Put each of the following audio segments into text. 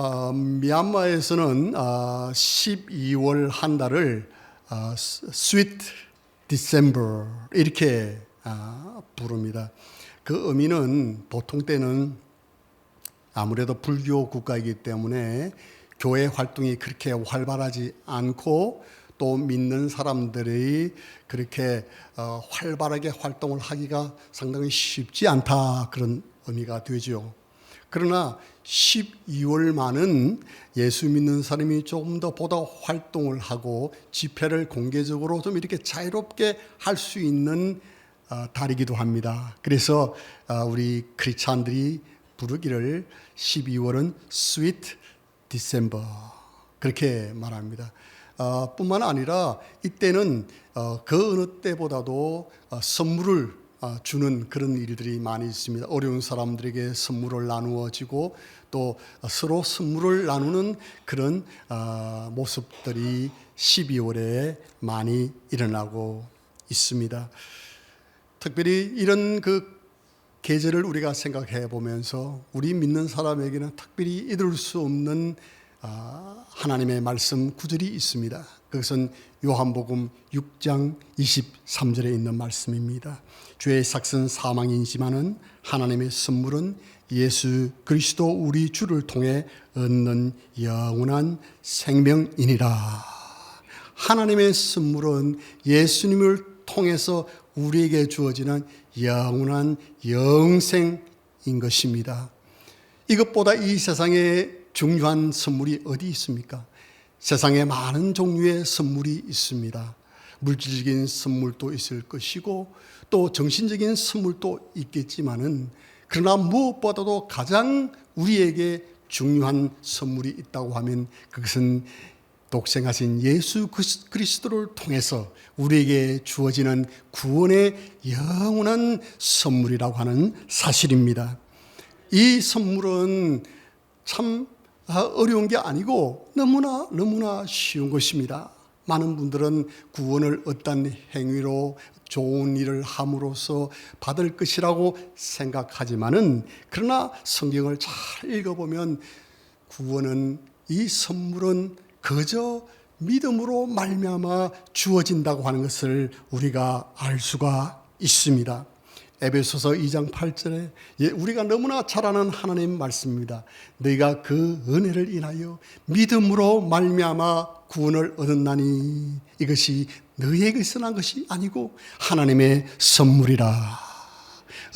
미얀마에서는 12월 한 달을 Sweet December 이렇게 부릅니다. 그 의미는 보통 때는 아무래도 불교 국가이기 때문에 교회 활동이 그렇게 활발하지 않고 또 믿는 사람들이 그렇게 활발하게 활동을 하기가 상당히 쉽지 않다, 그런 의미가 되죠. 그러나 12월만은 예수 믿는 사람이 조금 더 보다 활동을 하고 집회를 공개적으로 좀 이렇게 자유롭게 할 수 있는 달이기도 합니다. 그래서 우리 크리스찬들이 부르기를 12월은 Sweet December 그렇게 말합니다. 뿐만 아니라 이때는 그 어느 때보다도 선물을 주는 그런 일들이 많이 있습니다. 어려운 사람들에게 선물을 나누어지고 또 서로 선물을 나누는 그런 모습들이 12월에 많이 일어나고 있습니다. 특별히 이런 그 계절을 우리가 생각해 보면서 우리 믿는 사람에게는 특별히 잊을 수 없는 하나님의 말씀 구절이 있습니다. 그것은 요한복음 6장 23절에 있는 말씀입니다. 죄의 삭은 사망이지만은 하나님의 선물은 예수 그리스도 우리 주를 통해 얻는 영원한 생명이니라. 하나님의 선물은 예수님을 통해서 우리에게 주어지는 영원한 영생인 것입니다. 이것보다 이 세상에 중요한 선물이 어디 있습니까? 세상에 많은 종류의 선물이 있습니다. 물질적인 선물도 있을 것이고 또 정신적인 선물도 있겠지만은 그러나 무엇보다도 가장 우리에게 중요한 선물이 있다고 하면 그것은 독생하신 예수 그리스도를 통해서 우리에게 주어지는 구원의 영원한 선물이라고 하는 사실입니다. 이 선물은 참 어려운 게 아니고 너무나 쉬운 것입니다. 많은 분들은 구원을 어떤 행위로 좋은 일을 함으로써 받을 것이라고 생각하지만은 그러나 성경을 잘 읽어보면 구원은 이 선물은 그저 믿음으로 말미암아 주어진다고 하는 것을 우리가 알 수가 있습니다. 에베소서 2장 8절에 우리가 너무나 잘 아는 하나님 말씀입니다. 너희가 그 은혜를 인하여 믿음으로 말미암아 구원을 얻었나니 이것이 너희에게서 난 것이 아니고 하나님의 선물이라.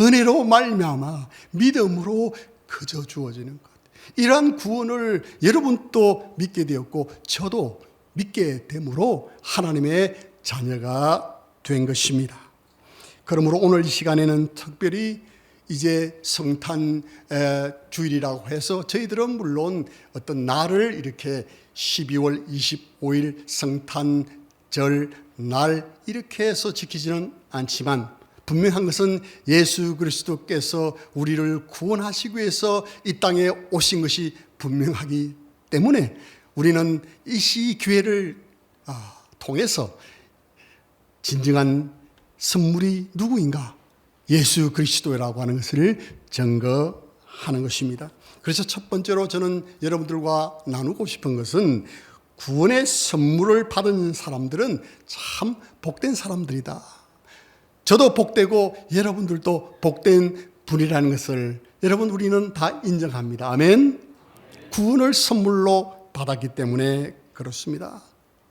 은혜로 말미암아 믿음으로 그저 주어지는 것. 이러한 구원을 여러분도 믿게 되었고 저도 믿게 됨으로 하나님의 자녀가 된 것입니다. 그러므로 오늘 이 시간에는 특별히 이제 성탄 주일이라고 해서 저희들은 물론 어떤 날을 이렇게 12월 25일 성탄절 날 이렇게 해서 지키지는 않지만 분명한 것은 예수 그리스도께서 우리를 구원하시기 위해서 이 땅에 오신 것이 분명하기 때문에 우리는 이 기회를 통해서 진정한 선물이 누구인가? 예수 그리스도라고 하는 것을 증거하는 것입니다. 그래서 첫 번째로 저는 여러분들과 나누고 싶은 것은 구원의 선물을 받은 사람들은 참 복된 사람들이다. 저도 복되고 여러분들도 복된 분이라는 것을 여러분 우리는 다 인정합니다. 아멘. 구원을 선물로 받았기 때문에 그렇습니다.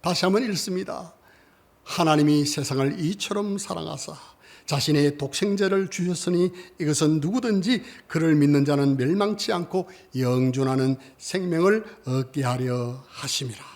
다시 한번 읽습니다. 하나님이 세상을 이처럼 사랑하사 자신의 독생자를 주셨으니 이것은 누구든지 그를 믿는 자는 멸망치 않고 영존하는 생명을 얻게 하려 하심이라.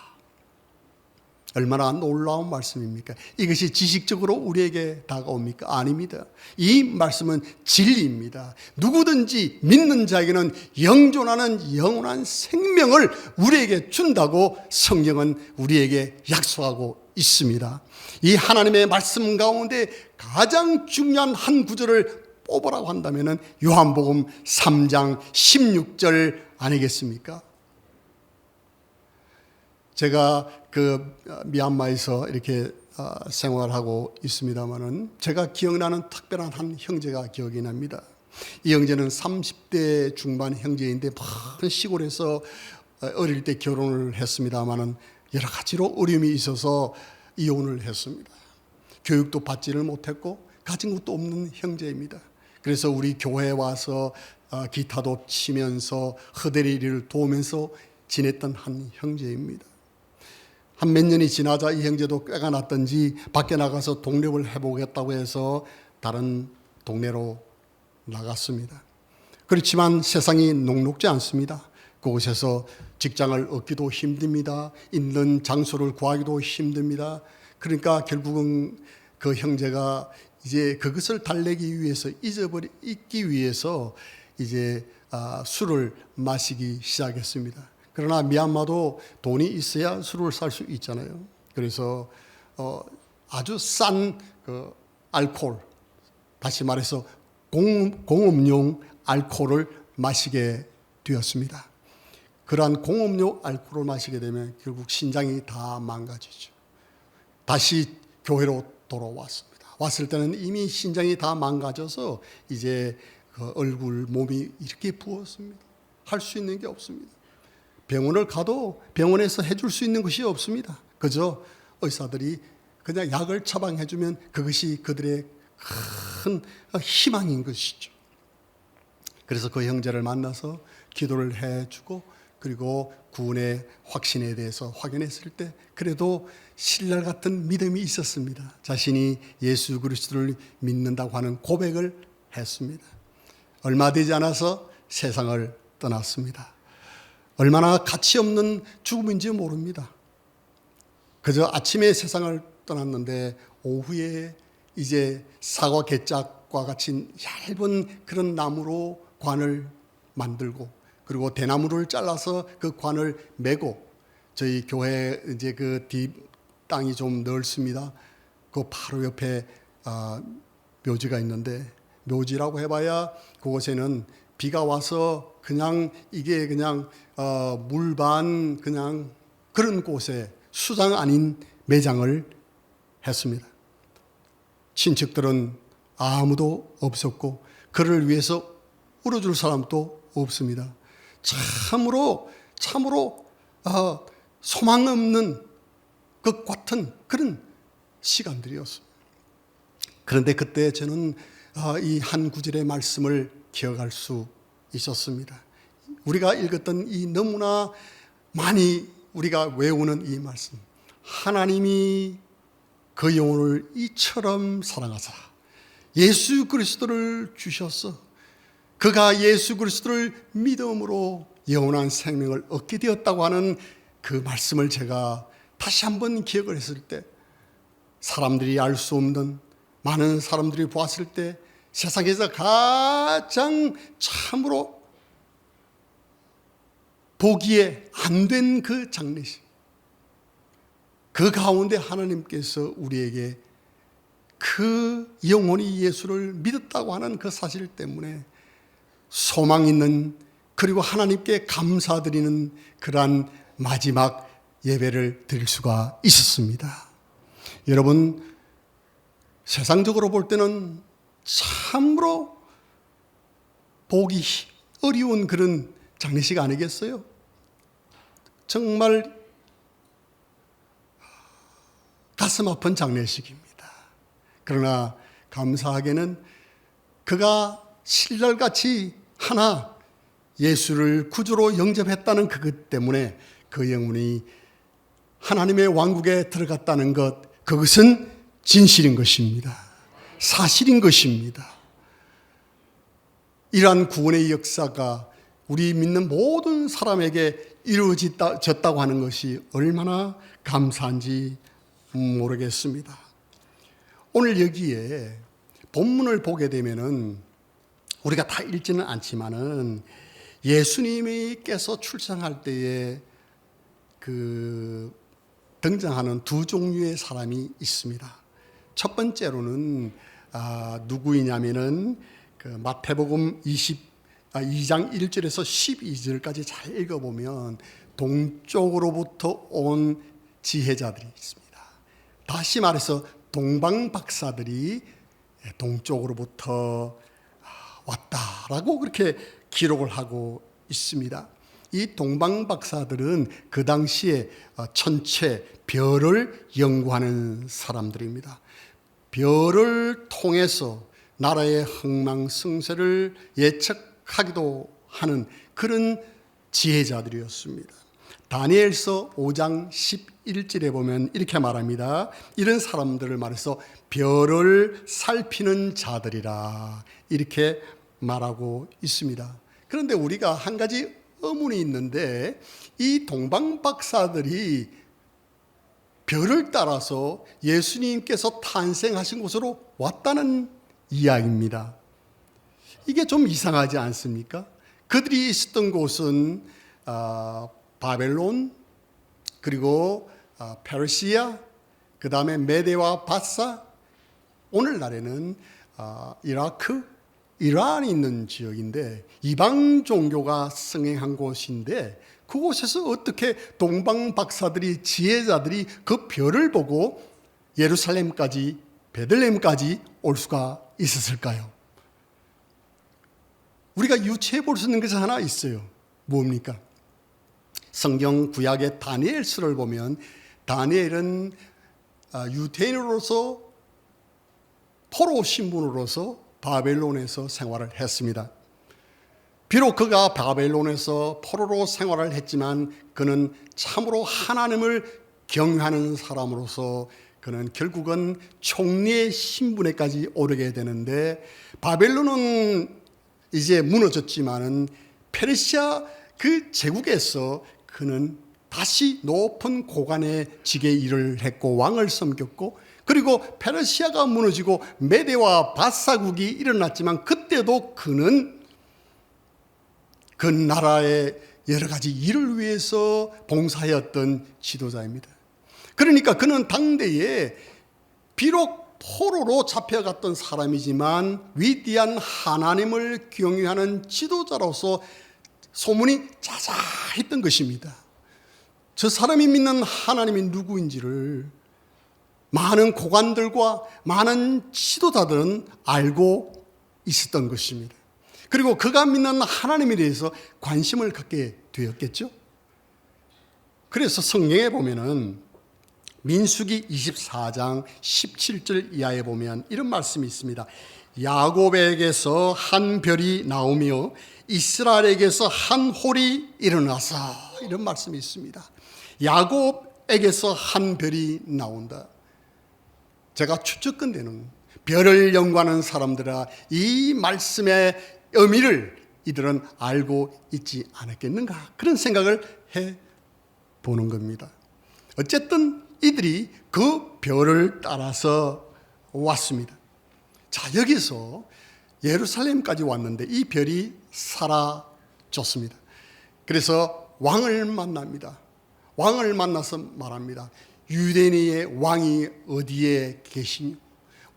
얼마나 놀라운 말씀입니까? 이것이 지식적으로 우리에게 다가옵니까? 아닙니다. 이 말씀은 진리입니다. 누구든지 믿는 자에게는 영존하는 영원한 생명을 우리에게 준다고 성경은 우리에게 약속하고 있습니다. 이 하나님의 말씀 가운데 가장 중요한 한 구절을 뽑으라고 한다면 요한복음 3장 16절 아니겠습니까? 제가 그 미얀마에서 이렇게 생활하고 있습니다만은 제가 기억나는 특별한 한 형제가 기억이 납니다. 이 형제는 30대 중반 형제인데 많은 시골에서 어릴 때 결혼을 했습니다마는 여러 가지로 어려움이 있어서 이혼을 했습니다. 교육도 받지를 못했고 가진 것도 없는 형제입니다. 그래서 우리 교회에 와서 기타도 치면서 허대리를 도우면서 지냈던 한 형제입니다. 한 몇 년이 지나자 이 형제도 꾀가 났던지 밖에 나가서 독립을 해보겠다고 해서 다른 동네로 나갔습니다. 그렇지만 세상이 녹록지 않습니다. 그곳에서 직장을 얻기도 힘듭니다. 있는 장소를 구하기도 힘듭니다. 그러니까 결국은 그 형제가 이제 그것을 달래기 위해서 잊기 위해서 이제 술을 마시기 시작했습니다. 그러나 미얀마도 돈이 있어야 술을 살 수 있잖아요. 그래서 아주 싼 알코올, 다시 말해서 공업용 알코올을 마시게 되었습니다. 그러한 공업용 알코올을 마시게 되면 결국 신장이 다 망가지죠. 다시 교회로 돌아왔습니다. 왔을 때는 이미 신장이 다 망가져서 이제 그 얼굴, 몸이 이렇게 부었습니다. 할 수 있는 게 없습니다. 병원을 가도 병원에서 해줄 수 있는 것이 없습니다. 그저 의사들이 그냥 약을 처방해주면 그것이 그들의 큰 희망인 것이죠. 그래서 그 형제를 만나서 기도를 해주고 그리고 구원의 확신에 대해서 확인했을 때 그래도 신랄 같은 믿음이 있었습니다. 자신이 예수 그리스도를 믿는다고 하는 고백을 했습니다. 얼마 되지 않아서 세상을 떠났습니다. 얼마나 가치 없는 죽음인지 모릅니다. 그저 아침에 세상을 떠났는데 오후에 이제 사과 개짝과 같이 얇은 그런 나무로 관을 만들고 그리고 대나무를 잘라서 그 관을 메고 저희 교회 이제 그 뒷 땅이 좀 넓습니다. 그 바로 옆에 묘지가 있는데 묘지라고 해봐야 그곳에는 비가 와서 그냥 이게 그냥 물반 그냥 그런 곳에 수장 아닌 매장을 했습니다. 친척들은 아무도 없었고 그를 위해서 울어줄 사람도 없습니다. 참으로 소망 없는 것 같은 그런 시간들이었습니다. 그런데 그때 저는 이 한 구절의 말씀을 기억할 수 있었습니다. 우리가 읽었던 이 너무나 많이 우리가 외우는 이 말씀, 하나님이 그 영혼을 이처럼 사랑하사 예수 그리스도를 주셨어. 그가 예수 그리스도를 믿음으로 영원한 생명을 얻게 되었다고 하는 그 말씀을 제가 다시 한번 기억을 했을 때 사람들이 알 수 없는 많은 사람들이 보았을 때 세상에서 가장 참으로 보기에 안 된 그 장례식, 그 가운데 하나님께서 우리에게 그 영혼이 예수를 믿었다고 하는 그 사실 때문에 소망 있는 그리고 하나님께 감사드리는 그러한 마지막 예배를 드릴 수가 있었습니다. 여러분, 세상적으로 볼 때는 참으로 보기 어려운 그런 장례식 아니겠어요? 정말 가슴 아픈 장례식입니다. 그러나 감사하게는 그가 신랄같이 하나 예수를 구주로 영접했다는 그것 때문에 그 영혼이 하나님의 왕국에 들어갔다는 것, 그것은 진실인 것입니다. 사실인 것입니다. 이러한 구원의 역사가 우리 믿는 모든 사람에게 이루어졌다고 하는 것이 얼마나 감사한지 모르겠습니다. 오늘 여기에 본문을 보게 되면은 우리가 다 읽지는 않지만은 예수님께서 출생할 때에 그 등장하는 두 종류의 사람이 있습니다. 첫 번째로는 누구이냐면은 그 마태복음 2장 1절에서 12절까지 잘 읽어보면 동쪽으로부터 온 지혜자들이 있습니다. 다시 말해서 동방 박사들이 동쪽으로부터 왔다라고 그렇게 기록을 하고 있습니다. 이 동방 박사들은 그 당시에 천체 별을 연구하는 사람들입니다. 별을 통해서 나라의 흥망성쇠를 예측하기도 하는 그런 지혜자들이었습니다. 다니엘서 5장 11절에 보면 이렇게 말합니다. 이런 사람들을 말해서 별을 살피는 자들이라 이렇게 말하고 있습니다. 그런데 우리가 한 가지 의문이 있는데 이 동방 박사들이 별을 따라서 예수님께서 탄생하신 곳으로 왔다는 이야기입니다. 이게 좀 이상하지 않습니까? 그들이 있었던 곳은 바벨론, 그리고 페르시아, 그 다음에 메대와 바사, 오늘날에는 이라크, 이란이 있는 지역인데 이방 종교가 성행한 곳인데 그곳에서 어떻게 동방 박사들이, 지혜자들이 그 별을 보고 예루살렘까지, 베들레헴까지 올 수가 있었을까요? 우리가 유추해 볼 수 있는 것이 하나 있어요. 뭡니까? 성경 구약의 다니엘서를 보면 다니엘은 유대인으로서 포로 신분으로서 바벨론에서 생활을 했습니다. 비록 그가 바벨론에서 포로로 생활을 했지만 그는 참으로 하나님을 경외하는 사람으로서 그는 결국은 총리의 신분에까지 오르게 되는데 바벨론은 이제 무너졌지만은 페르시아 그 제국에서 그는 다시 높은 고관의 직에 일을 했고 왕을 섬겼고 그리고 페르시아가 무너지고 메대와 바사국이 일어났지만 그때도 그는 그 나라의 여러 가지 일을 위해서 봉사하였던 지도자입니다. 그러니까 그는 당대에 비록 포로로 잡혀갔던 사람이지만 위대한 하나님을 경외하는 지도자로서 소문이 자자했던 것입니다. 저 사람이 믿는 하나님이 누구인지를 많은 고관들과 많은 지도자들은 알고 있었던 것입니다. 그리고 그가 믿는 하나님에 대해서 관심을 갖게 되었겠죠. 그래서 성경에 보면은 민수기 24장 17절 이하에 보면 이런 말씀이 있습니다. 야곱에게서 한 별이 나오며 이스라엘에게서 한 홀이 일어나서, 이런 말씀이 있습니다. 야곱에게서 한 별이 나온다. 제가 추측컨대는 별을 연구하는 사람들아 이 말씀의 의미를 이들은 알고 있지 않았겠는가, 그런 생각을 해보는 겁니다. 어쨌든 이들이 그 별을 따라서 왔습니다. 자, 여기서 예루살렘까지 왔는데 이 별이 사라졌습니다. 그래서 왕을 만납니다. 왕을 만나서 말합니다. 유대인의 왕이 어디에 계시니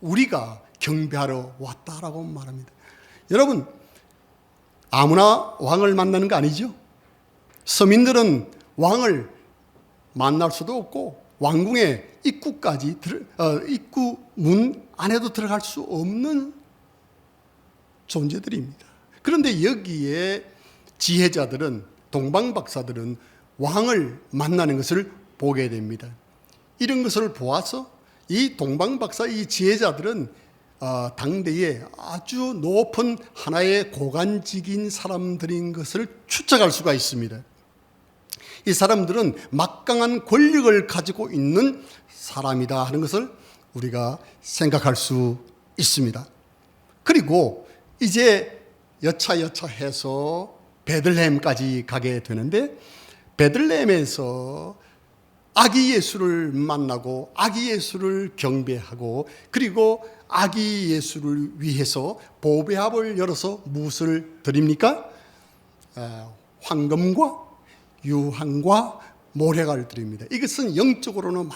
우리가 경배하러 왔다라고 말합니다. 여러분, 아무나 왕을 만나는 거 아니죠? 서민들은 왕을 만날 수도 없고 왕궁의 입구까지 입구 문 안에도 들어갈 수 없는 존재들입니다. 그런데 여기에 지혜자들은, 동방 박사들은 왕을 만나는 것을 보게 됩니다. 이런 것을 보아서 이 동방 박사, 이 지혜자들은 당대에 아주 높은 하나의 고관직인 사람들인 것을 추측할 수가 있습니다. 이 사람들은 막강한 권력을 가지고 있는 사람이다 하는 것을 우리가 생각할 수 있습니다. 그리고 이제 여차여차해서 베들레헴까지 가게 되는데 베들레헴에서 아기 예수를 만나고 아기 예수를 경배하고 그리고 아기 예수를 위해서 보배합을 열어서 무엇을 드립니까? 황금과 유황과 모래가를 드립니다. 이것은 영적으로는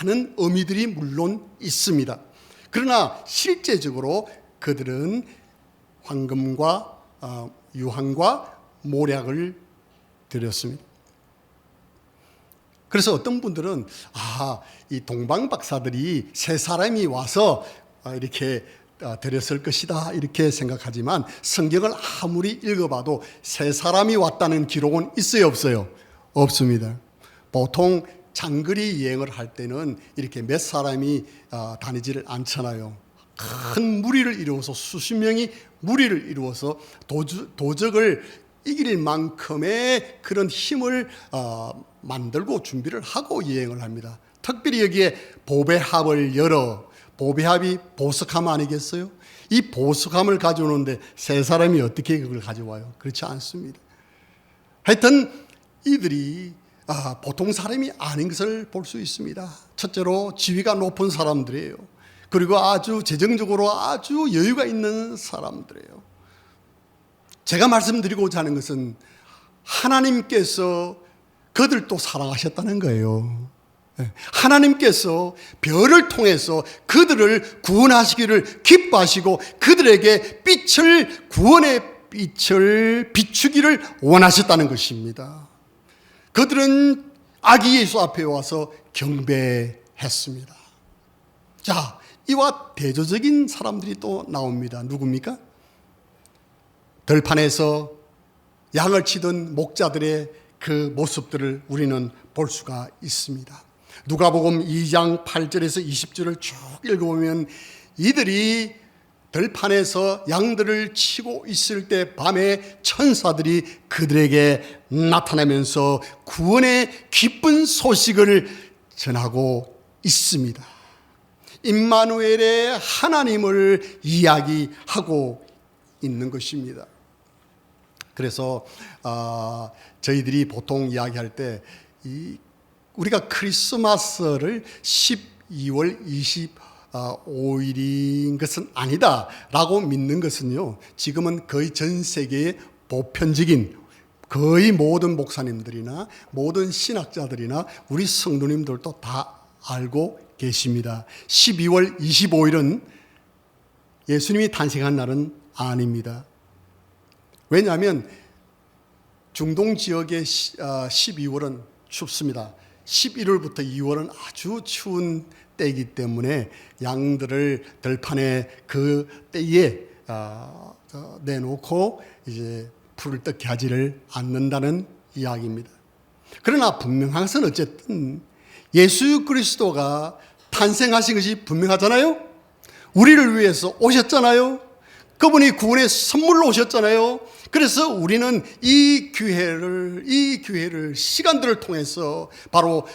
많은 의미들이 물론 있습니다. 그러나 실제적으로 그들은 황금과 유황과 모략을 드렸습니다. 그래서 어떤 분들은 이 동방 박사들이 세 사람이 와서 이렇게 드렸을 것이다 이렇게 생각하지만 성경을 아무리 읽어봐도 세 사람이 왔다는 기록은 있어요, 없어요? 없습니다. 보통 장거리 여행을 할 때는 이렇게 몇 사람이 다니지를 않잖아요. 큰 무리를 이루어서 수십 명이 무리를 이루어서 도적을 이길 만큼의 그런 힘을 만들고 준비를 하고 여행을 합니다. 특별히 여기에 보배합을 열어, 보배합이 보석함 아니겠어요? 이 보석함을 가져오는데 세 사람이 어떻게 그걸 가져와요? 그렇지 않습니다. 하여튼 이들이 보통 사람이 아닌 것을 볼 수 있습니다. 첫째로 지위가 높은 사람들이에요. 그리고 아주 재정적으로 아주 여유가 있는 사람들이에요. 제가 말씀드리고자 하는 것은 하나님께서 그들도 사랑하셨다는 거예요. 하나님께서 별을 통해서 그들을 구원하시기를 기뻐하시고 그들에게 구원의 빛을 비추기를 원하셨다는 것입니다. 그들은 아기 예수 앞에 와서 경배했습니다. 자, 이와 대조적인 사람들이 또 나옵니다. 누굽니까? 들판에서 양을 치던 목자들의 그 모습들을 우리는 볼 수가 있습니다. 누가복음 2장 8절에서 20절을 쭉 읽어보면 이들이 들판에서 양들을 치고 있을 때 밤에 천사들이 그들에게 나타나면서 구원의 기쁜 소식을 전하고 있습니다. 임마누엘의 하나님을 이야기하고 있는 것입니다. 그래서 저희들이 보통 이야기할 때 우리가 크리스마스를 12월 25일인 것은 아니다라고 믿는 것은요, 지금은 거의 전 세계의 보편적인 거의 모든 목사님들이나 모든 신학자들이나 우리 성도님들도 다 알고 계십니다. 12월 25일은 예수님이 탄생한 날은 아닙니다. 왜냐하면 중동 지역의 12월은 춥습니다. 11월부터 2월은 아주 추운 때이기 때문에 양들을 들판에 그 때에 내놓고 이제 풀을 뜯게 하지를 않는다는 이야기입니다. 그러나 분명한 것은 어쨌든 예수 그리스도가 탄생하신 것이 분명하잖아요. 우리를 위해서 오셨잖아요. 그분이 구원의 선물로 오셨잖아요. 그래서 우리는 이 기회를 시간들을 통해서 바로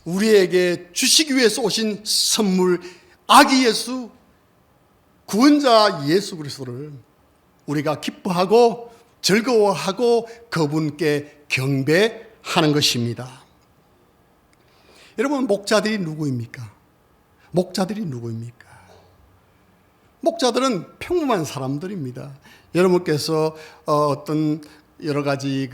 우리에게 주시기 위해서 오신 선물 아기 예수 구원자 예수 그리스도를 우리가 기뻐하고 즐거워하고 그분께 경배하는 것입니다. 여러분, 목자들이 누구입니까? 목자들은 평범한 사람들입니다. 여러분께서 어떤 여러 가지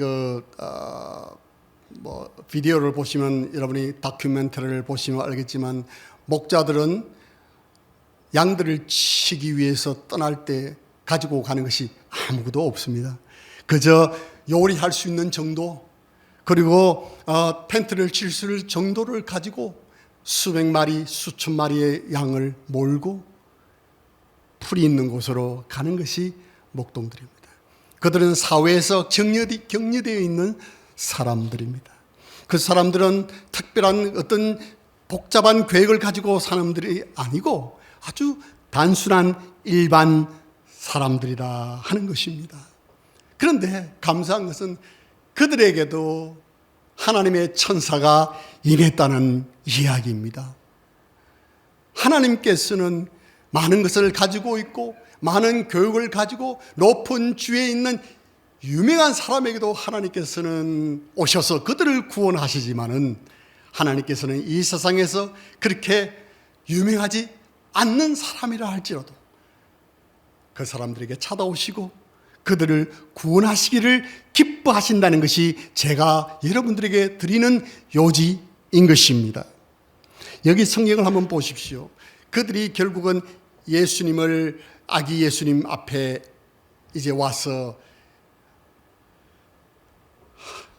비디오를 보시면, 여러분이 다큐멘터리를 보시면 알겠지만, 목자들은 양들을 치기 위해서 떠날 때 가지고 가는 것이 아무것도 없습니다. 그저 요리할 수 있는 정도, 그리고 텐트를 칠 수 있는 정도를 가지고 수백 마리, 수천 마리의 양을 몰고 풀이 있는 곳으로 가는 것이 목동들입니다. 그들은 사회에서 격려되어 있는 사람들입니다. 그 사람들은 특별한 어떤 복잡한 계획을 가지고 사람들이 아니고 아주 단순한 일반 사람들이다 하는 것입니다. 그런데 감사한 것은 그들에게도 하나님의 천사가 임했다는 이야기입니다. 하나님께서는 많은 것을 가지고 있고 많은 교육을 가지고 높은 주에 있는 유명한 사람에게도 하나님께서는 오셔서 그들을 구원하시지만은 하나님께서는 이 세상에서 그렇게 유명하지 않는 사람이라 할지라도 그 사람들에게 찾아오시고 그들을 구원하시기를 기뻐하신다는 것이 제가 여러분들에게 드리는 요지인 것입니다. 여기 성경을 한번 보십시오. 그들이 결국은 예수님을, 아기 예수님 앞에 이제 와서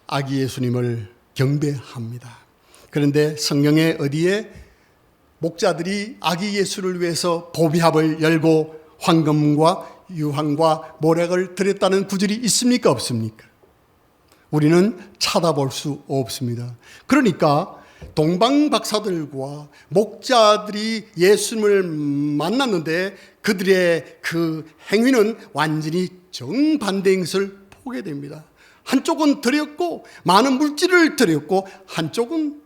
아기 예수님을 경배합니다. 그런데 성경에 어디에 목자들이 아기 예수를 위해서 보비합을 열고 황금과 유황과 모략을 드렸다는 구절이 있습니까? 없습니까? 우리는 찾아볼 수 없습니다. 그러니까 동방 박사들과 목자들이 예수님을 만났는데 그들의 그 행위는 완전히 정반대인 것을 보게 됩니다. 한쪽은 드렸고 많은 물질을 드렸고 한쪽은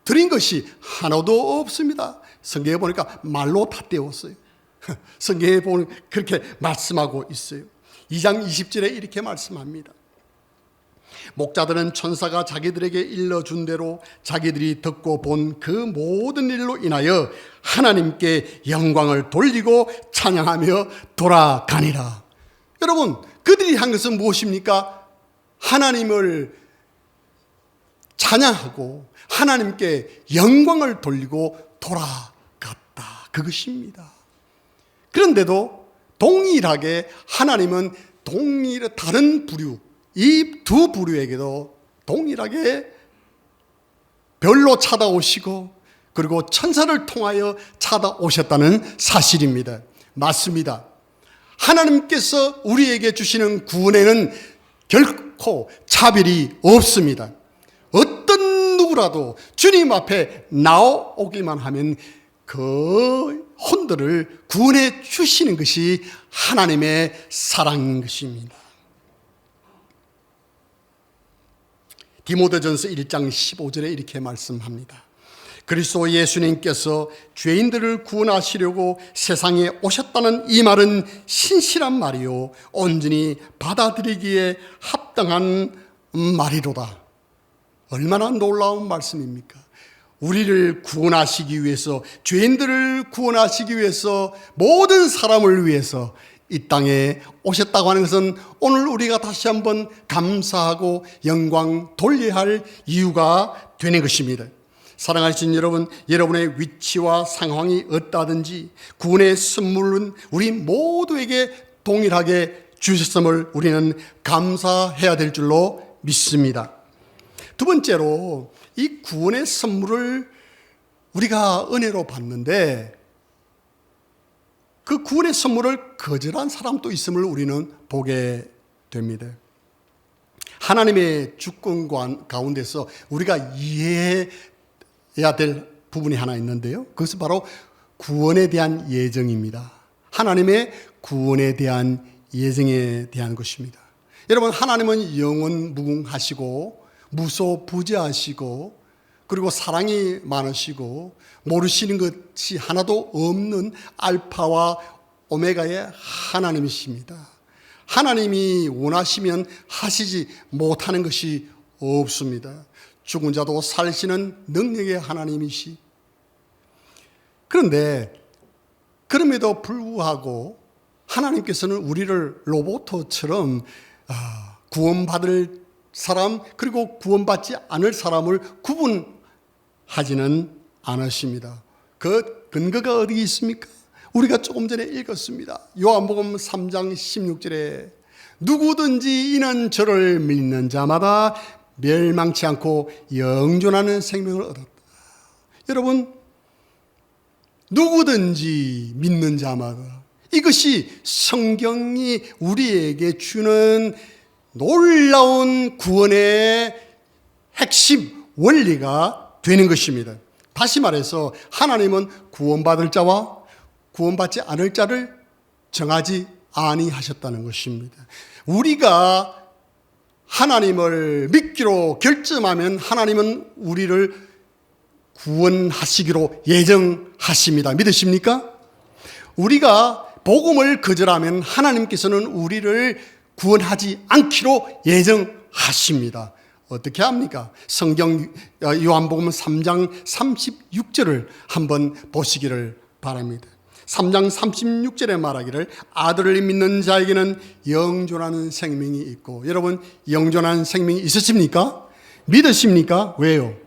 드린 것이 하나도 없습니다. 성경에 보니까 말로 다 때웠어요. 성경에 보면 그렇게 말씀하고 있어요. 2장 20절에 이렇게 말씀합니다. 목자들은 천사가 자기들에게 일러준 대로 자기들이 듣고 본 그 모든 일로 인하여 하나님께 영광을 돌리고 찬양하며 돌아가니라. 여러분, 그들이 한 것은 무엇입니까? 하나님을 찬양하고 하나님께 영광을 돌리고 돌아갔다. 그것입니다. 그런데도 동일하게 하나님은 다른 부류, 이 두 부류에게도 동일하게 별로 찾아오시고 그리고 천사를 통하여 찾아오셨다는 사실입니다. 맞습니다. 하나님께서 우리에게 주시는 구원에는 결코 차별이 없습니다. 어떤 누구라도 주님 앞에 나오기만 하면 그 혼들을 구원해 주시는 것이 하나님의 사랑인 것입니다. 디모데전서 1장 15절에 이렇게 말씀합니다. 그리스도 예수님께서 죄인들을 구원하시려고 세상에 오셨다는 이 말은 신실한 말이요 온전히 받아들이기에 합당한 말이로다. 얼마나 놀라운 말씀입니까? 우리를 구원하시기 위해서, 죄인들을 구원하시기 위해서, 모든 사람을 위해서 이 땅에 오셨다고 하는 것은 오늘 우리가 다시 한번 감사하고 영광 돌려야 할 이유가 되는 것입니다. 사랑하신 여러분, 여러분의 위치와 상황이 어떠하든지 구원의 선물은 우리 모두에게 동일하게 주셨음을 우리는 감사해야 될 줄로 믿습니다. 두 번째로 이 구원의 선물을 우리가 은혜로 받는데 그 구원의 선물을 거절한 사람도 있음을 우리는 보게 됩니다. 하나님의 주권 가운데서 우리가 이해해야 될 부분이 하나 있는데요. 그것은 바로 구원에 대한 예정입니다. 하나님의 구원에 대한 예정에 대한 것입니다. 여러분, 하나님은 영원 무궁하시고 무소부재하시고 그리고 사랑이 많으시고 모르시는 것이 하나도 없는 알파와 오메가의 하나님이십니다. 하나님이 원하시면 하시지 못하는 것이 없습니다. 죽은 자도 살리시는 능력의 하나님이시. 그런데 그럼에도 불구하고 하나님께서는 우리를 로봇처럼 구원받을 사람 그리고 구원받지 않을 사람을 구분하지는 않으십니다. 그 근거가 어디 있습니까? 우리가 조금 전에 읽었습니다. 요한복음 3장 16절에 누구든지 이는 저를 믿는 자마다 멸망치 않고 영존하는 생명을 얻었다. 여러분, 누구든지 믿는 자마다, 이것이 성경이 우리에게 주는 놀라운 구원의 핵심 원리가 되는 것입니다. 다시 말해서 하나님은 구원받을 자와 구원받지 않을 자를 정하지 아니하셨다는 것입니다. 우리가 하나님을 믿기로 결정하면 하나님은 우리를 구원하시기로 예정하십니다. 믿으십니까? 우리가 복음을 거절하면 하나님께서는 우리를 구원하지 않기로 예정하십니다. 어떻게 합니까? 성경 요한복음 3장 36절을 한번 보시기를 바랍니다. 3장 36절에 말하기를 아들을 믿는 자에게는 영존하는 생명이 있고, 여러분 영존하는 생명이 있으십니까? 믿으십니까? 왜요?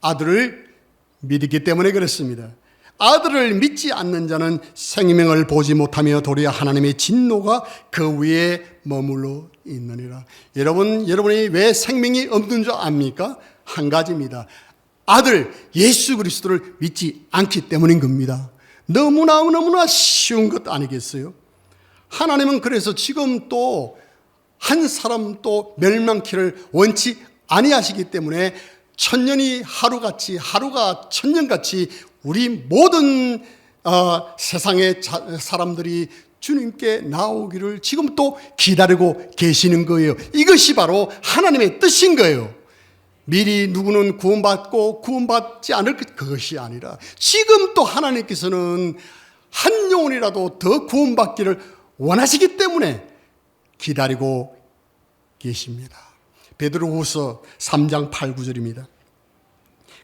아들을 믿기 때문에 그렇습니다. 아들을 믿지 않는 자는 생명을 보지 못하며 도리어 하나님의 진노가 그 위에 머물러 있느니라. 여러분이 왜 생명이 없는 줄 압니까? 한 가지입니다. 아들 예수 그리스도를 믿지 않기 때문인 겁니다. 너무나 쉬운 것 아니겠어요? 하나님은 그래서 지금 또 한 사람도 멸망키를 원치 아니하시기 때문에 천년이 하루같이, 하루가 천년같이 우리 모든 세상의 사람들이 주님께 나오기를 지금 또 기다리고 계시는 거예요. 이것이 바로 하나님의 뜻인 거예요. 미리 누구는 구원받고 구원받지 않을 그것이 아니라 지금 또 하나님께서는 한 영혼이라도 더 구원받기를 원하시기 때문에 기다리고 계십니다. 베드로후서 3장 8, 9절입니다.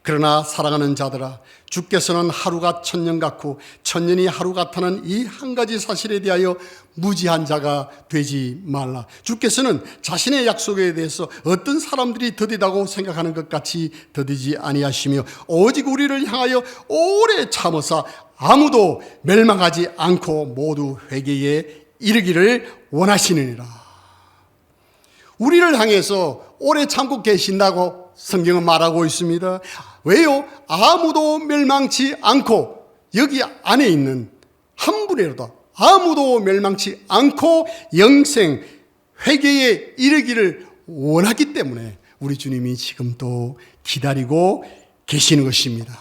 그러나 사랑하는 자들아, 주께서는 하루가 천년 같고 천년이 하루 같다는 이 한 가지 사실에 대하여 무지한 자가 되지 말라. 주께서는 자신의 약속에 대해서 어떤 사람들이 더디다고 생각하는 것 같이 더디지 아니하시며 오직 우리를 향하여 오래 참으사 아무도 멸망하지 않고 모두 회개에 이르기를 원하시느니라. 우리를 향해서 오래 참고 계신다고 성경은 말하고 있습니다. 왜요? 아무도 멸망치 않고 여기 안에 있는 한 분이라도 아무도 멸망치 않고 영생 회개에 이르기를 원하기 때문에 우리 주님이 지금도 기다리고 계시는 것입니다.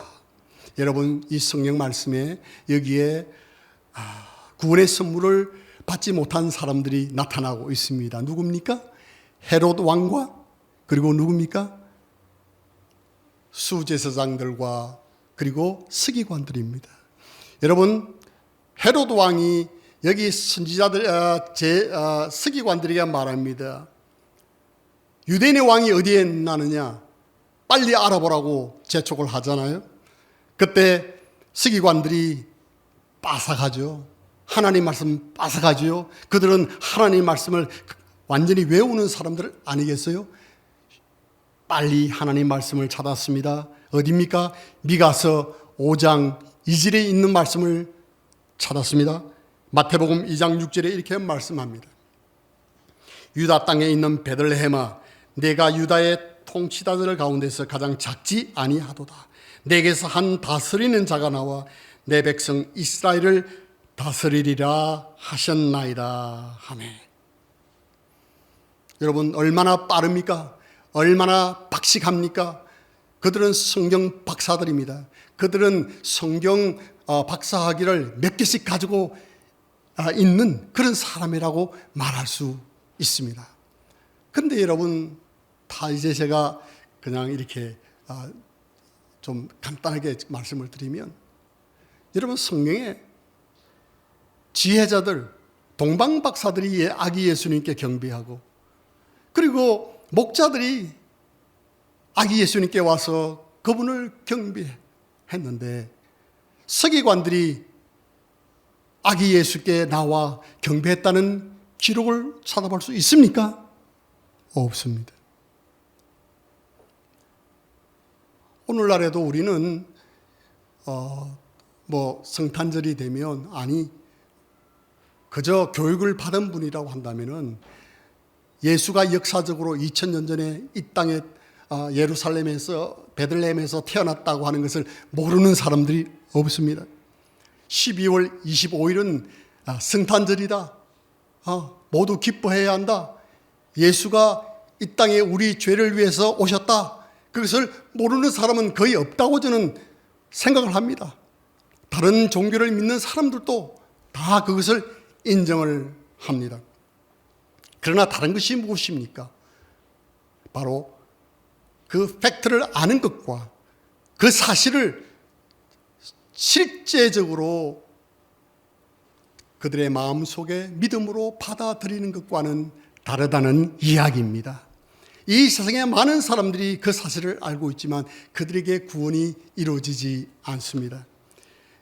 여러분, 이 성경 말씀에 여기에 구원의 선물을 받지 못한 사람들이 나타나고 있습니다. 누굽니까? 헤롯 왕과 그리고 누굽니까? 수제사장들과 그리고 서기관들입니다. 여러분, 헤롯 왕이 여기 선지자들 서기관들에게 말합니다. 유대인의 왕이 어디에 나느냐? 빨리 알아보라고 재촉을 하잖아요. 그때 서기관들이 빠삭하죠. 하나님 말씀 빠삭하죠. 그들은 하나님 말씀을 완전히 외우는 사람들 아니겠어요? 빨리 하나님 말씀을 찾았습니다. 어디입니까? 미가서 5장 2절에 있는 말씀을 찾았습니다. 마태복음 2장 6절에 이렇게 말씀합니다. 유다 땅에 있는 베들레헴아, 내가 유다의 통치자들 가운데서 가장 작지 아니하도다. 내게서 한 다스리는 자가 나와 내 백성 이스라엘을 다스리리라 하셨나이다 하네. 여러분, 얼마나 빠릅니까? 얼마나 박식합니까? 그들은 성경 박사들입니다. 그들은 성경 박사학위를 몇 개씩 가지고 있는 그런 사람이라고 말할 수 있습니다. 그런데 여러분, 다 이제 제가 그냥 이렇게 좀 간단하게 말씀을 드리면, 여러분, 성경에 지혜자들, 동방박사들이 아기 예수님께 경배하고, 그리고 목자들이 아기 예수님께 와서 그분을 경배했는데, 서기관들이 아기 예수께 나와 경배했다는 기록을 찾아볼 수 있습니까? 없습니다. 오늘날에도 우리는 성탄절이 되면 그저 교육을 받은 분이라고 한다면은 예수가 역사적으로 2000년 전에 이 땅에 예루살렘에서 베들레헴에서 태어났다고 하는 것을 모르는 사람들이 없습니다. 12월 25일은 성탄절이다. 모두 기뻐해야 한다. 예수가 이 땅에 우리 죄를 위해서 오셨다. 그것을 모르는 사람은 거의 없다고 저는 생각을 합니다. 다른 종교를 믿는 사람들도 다 그것을 인정을 합니다. 그러나 다른 것이 무엇입니까? 바로 그 팩트를 아는 것과 그 사실을 실제적으로 그들의 마음속에 믿음으로 받아들이는 것과는 다르다는 이야기입니다. 이 세상에 많은 사람들이 그 사실을 알고 있지만 그들에게 구원이 이루어지지 않습니다.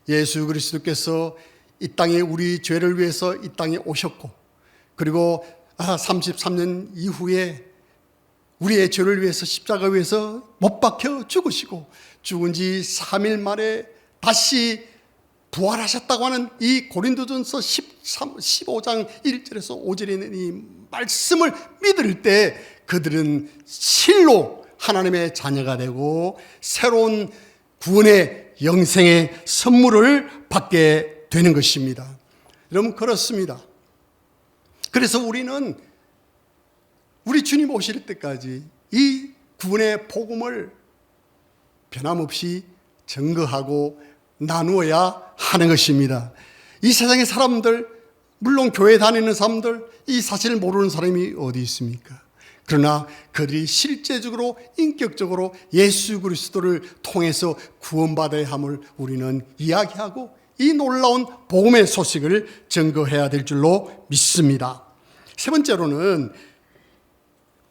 예수 그리스도께서 이 땅에 우리 죄를 위해서 이 땅에 오셨고, 그리고 33년 이후에 우리의 죄를 위해서 십자가 위에서 못 박혀 죽으시고 죽은 지 3일 만에 다시 부활하셨다고 하는 이 고린도전서 15장 1절에서 5절에 있는 이 말씀을 믿을 때 그들은 실로 하나님의 자녀가 되고 새로운 구원의 영생의 선물을 받게 되는 것입니다. 여러분, 그렇습니다. 그래서 우리는 우리 주님 오실 때까지 이 구원의 복음을 변함없이 증거하고 나누어야 하는 것입니다. 이 세상의 사람들, 물론 교회 다니는 사람들, 이 사실을 모르는 사람이 어디 있습니까? 그러나 그들이 실제적으로 인격적으로 예수 그리스도를 통해서 구원받아야 함을 우리는 이야기하고 이 놀라운 복음의 소식을 증거해야 될 줄로 믿습니다. 세 번째로는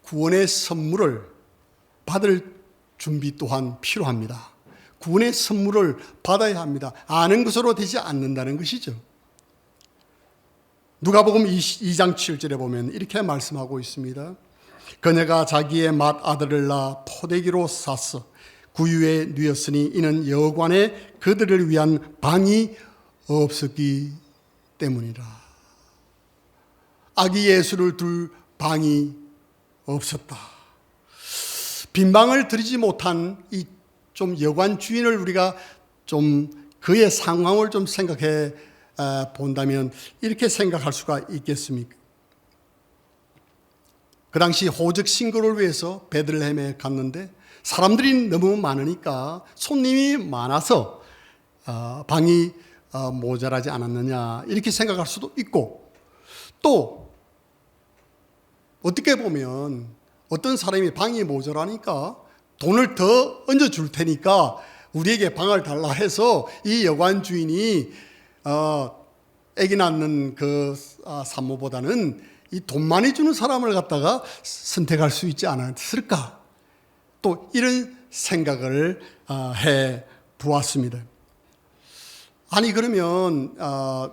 구원의 선물을 받을 준비 또한 필요합니다. 구원의 선물을 받아야 합니다. 아는 것으로 되지 않는다는 것이죠. 누가복음 2장 7절에 보면 이렇게 말씀하고 있습니다. 그녀가 자기의 맏아들을 낳아 포대기로 쌌어. 구유에 누였으니 이는 여관에 그들을 위한 방이 없었기 때문이라. 아기 예수를 둘 방이 없었다. 빈 방을 들이지 못한 이 좀 여관 주인을 우리가 좀 그의 상황을 좀 생각해 본다면 이렇게 생각할 수가 있겠습니까? 그 당시 호적 신고를 위해서 베들레헴에 갔는데 사람들이 너무 많으니까 손님이 많아서 방이 모자라지 않았느냐 이렇게 생각할 수도 있고, 또 어떻게 보면 어떤 사람이 방이 모자라니까 돈을 더 얹어줄 테니까 우리에게 방을 달라 해서 이 여관 주인이 아기 낳는 그 산모보다는 이 돈 많이 주는 사람을 갖다가 선택할 수 있지 않았을까? 또 이런 생각을 해 보았습니다. 아니 그러면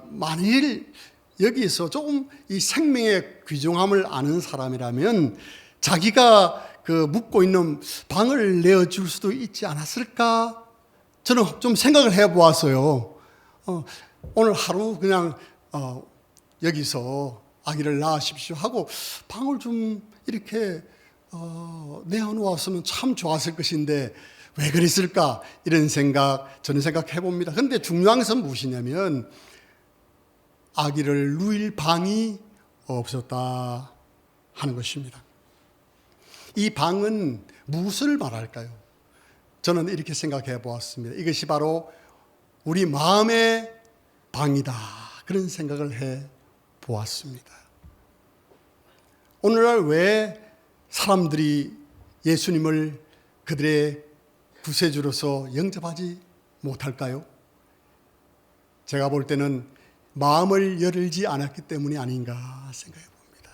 만일 여기서 조금 이 생명의 귀중함을 아는 사람이라면 자기가 그 묵고 있는 방을 내어줄 수도 있지 않았을까? 저는 좀 생각을 해 보았어요. 오늘 하루 그냥 여기서 아기를 낳으십시오 하고 방을 좀 이렇게 내어놓았으면 참 좋았을 것인데 왜 그랬을까? 이런 생각 저는 생각해 봅니다. 그런데 중요한 것은 무엇이냐면 아기를 누일 방이 없었다 하는 것입니다. 이 방은 무엇을 말할까요? 저는 이렇게 생각해 보았습니다. 이것이 바로 우리 마음의 방이다. 그런 생각을 해 보았습니다. 오늘날 왜 사람들이 예수님을 그들의 구세주로서 영접하지 못할까요? 제가 볼 때는 마음을 열지 않았기 때문이 아닌가 생각해 봅니다.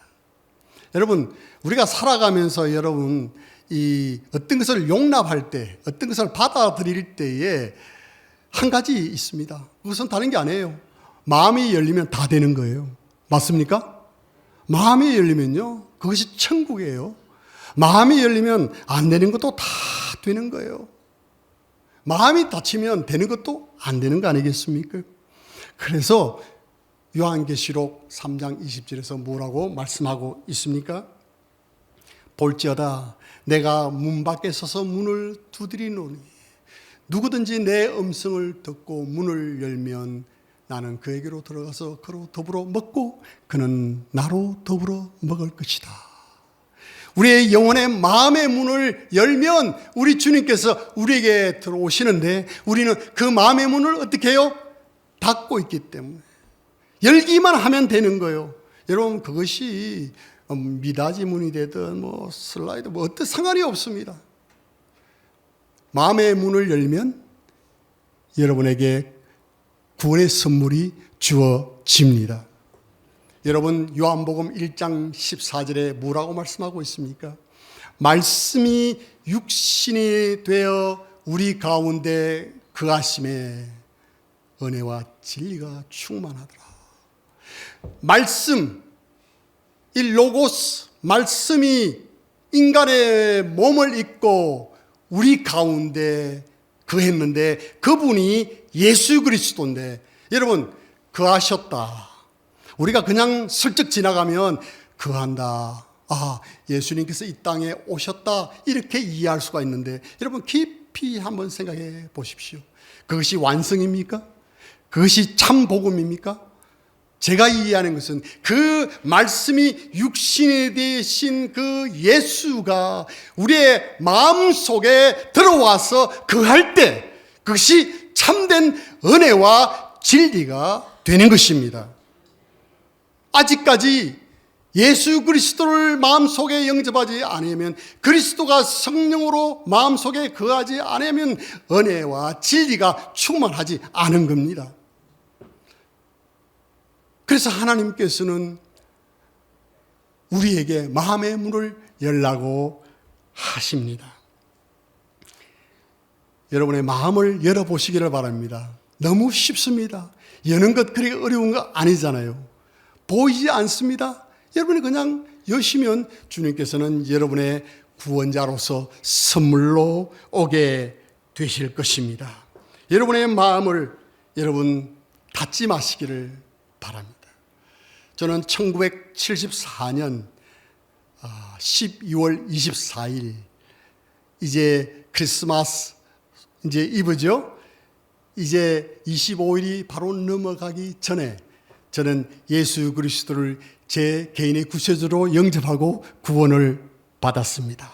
여러분, 우리가 살아가면서 여러분 이 어떤 것을 용납할 때, 어떤 것을 받아들일 때에 한 가지 있습니다. 그것은 다른 게 아니에요. 마음이 열리면 다 되는 거예요. 맞습니까? 마음이 열리면요, 그것이 천국이에요. 마음이 열리면 안 되는 것도 다 되는 거예요. 마음이 닫히면 되는 것도 안 되는 거 아니겠습니까? 그래서 요한계시록 3장 20절에서 뭐라고 말씀하고 있습니까? 볼지어다 내가 문 밖에 서서 문을 두드리노니 누구든지 내 음성을 듣고 문을 열면 나는 그에게로 들어가서 그로 더불어 먹고 그는 나로 더불어 먹을 것이다. 우리의 영혼의 마음의 문을 열면 우리 주님께서 우리에게 들어오시는데 우리는 그 마음의 문을 어떻게 해요? 닫고 있기 때문에 열기만 하면 되는 거예요. 여러분, 그것이 미닫이 문이 되든 뭐 슬라이드 뭐 어떤 상관이 없습니다. 마음의 문을 열면 여러분에게 구원의 선물이 주어집니다. 여러분, 요한복음 1장 14절에 뭐라고 말씀하고 있습니까? 말씀이 육신이 되어 우리 가운데 거하심에 은혜와 진리가 충만하더라. 말씀, 이 로고스, 말씀이 인간의 몸을 입고 우리 가운데 거했는데 그분이 예수 그리스도인데 여러분, 거하셨다. 우리가 그냥 슬쩍 지나가면 거한다. 예수님께서 이 땅에 오셨다 이렇게 이해할 수가 있는데, 여러분 깊이 한번 생각해 보십시오. 그것이 완성입니까? 그것이 참 복음입니까? 제가 이해하는 것은 그 말씀이 육신이 되신 그 예수가 우리의 마음속에 들어와서 거할 때 그것이 참된 은혜와 진리가 되는 것입니다. 아직까지 예수 그리스도를 마음속에 영접하지 않으면, 그리스도가 성령으로 마음속에 거하지 않으면 은혜와 진리가 충만하지 않은 겁니다. 그래서 하나님께서는 우리에게 마음의 문을 열라고 하십니다. 여러분의 마음을 열어보시기를 바랍니다. 너무 쉽습니다. 여는 것 그리 어려운 거 아니잖아요. 보이지 않습니다. 여러분이 그냥 여시면 주님께서는 여러분의 구원자로서 선물로 오게 되실 것입니다. 여러분의 마음을 여러분 닫지 마시기를 바랍니다. 저는 1974년 12월 24일, 이제 크리스마스 이제 이브죠. 이제 25일이 바로 넘어가기 전에 저는 예수 그리스도를 제 개인의 구세주로 영접하고 구원을 받았습니다.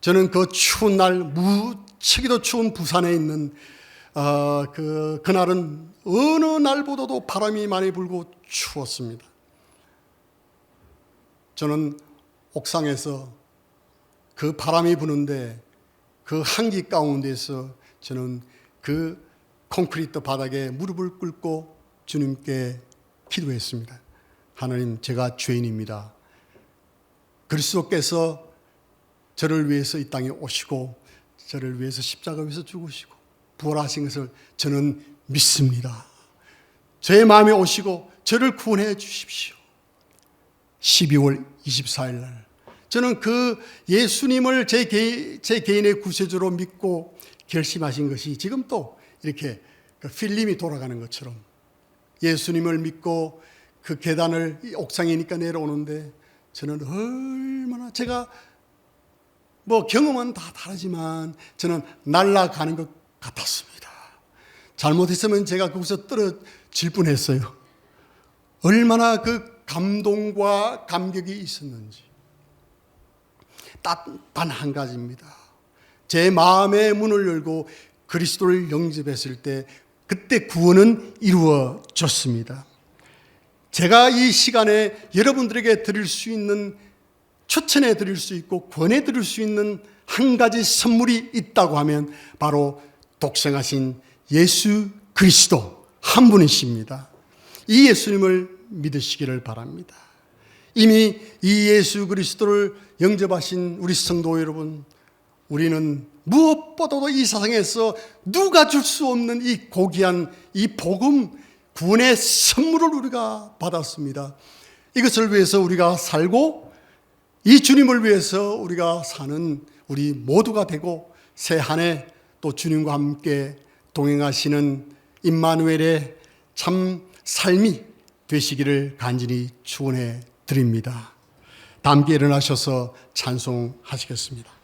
저는 그 추운 날, 무척이도 추운 부산에 있는 그날은 어느 날보다도 바람이 많이 불고 추웠습니다. 저는 옥상에서 그 바람이 부는데 그 한기 가운데서 저는 그 콘크리트 바닥에 무릎을 꿇고 주님께 기도했습니다. 하나님, 제가 죄인입니다. 그리스도께서 저를 위해서 이 땅에 오시고 저를 위해서 십자가 위에서 죽으시고 부활하신 것을 저는 믿습니다. 제 마음에 오시고 저를 구원해 주십시오. 12월 24일 날 저는 그 예수님을 제 개인의 구세주로 믿고 결심하신 것이 지금 또 이렇게 그 필름이 돌아가는 것처럼 예수님을 믿고 그 계단을 옥상이니까 내려오는데 저는 얼마나, 제가 경험은 다 다르지만 저는 날아가는 것 같았습니다. 잘못했으면 제가 거기서 떨어질 뻔했어요. 얼마나 그 감동과 감격이 있었는지. 단 한 가지입니다. 제 마음의 문을 열고 그리스도를 영접했을 때 그때 구원은 이루어졌습니다. 제가 이 시간에 여러분들에게 드릴 수 있는, 추천해 드릴 수 있고 권해 드릴 수 있는 한 가지 선물이 있다고 하면 바로 독생하신 예수 그리스도 한 분이십니다. 이 예수님을 믿으시기를 바랍니다. 이미 이 예수 그리스도를 영접하신 우리 성도 여러분, 우리는 무엇보다도 이 세상에서 누가 줄 수 없는 이 고귀한 이 복음, 구원의 선물을 우리가 받았습니다. 이것을 위해서 우리가 살고 이 주님을 위해서 우리가 사는 우리 모두가 되고 새 한 해 또 주님과 함께 동행하시는 임마누엘의 참 삶이 되시기를 간절히 축원해 드립니다. 다 함께 일어나셔서 찬송하시겠습니다.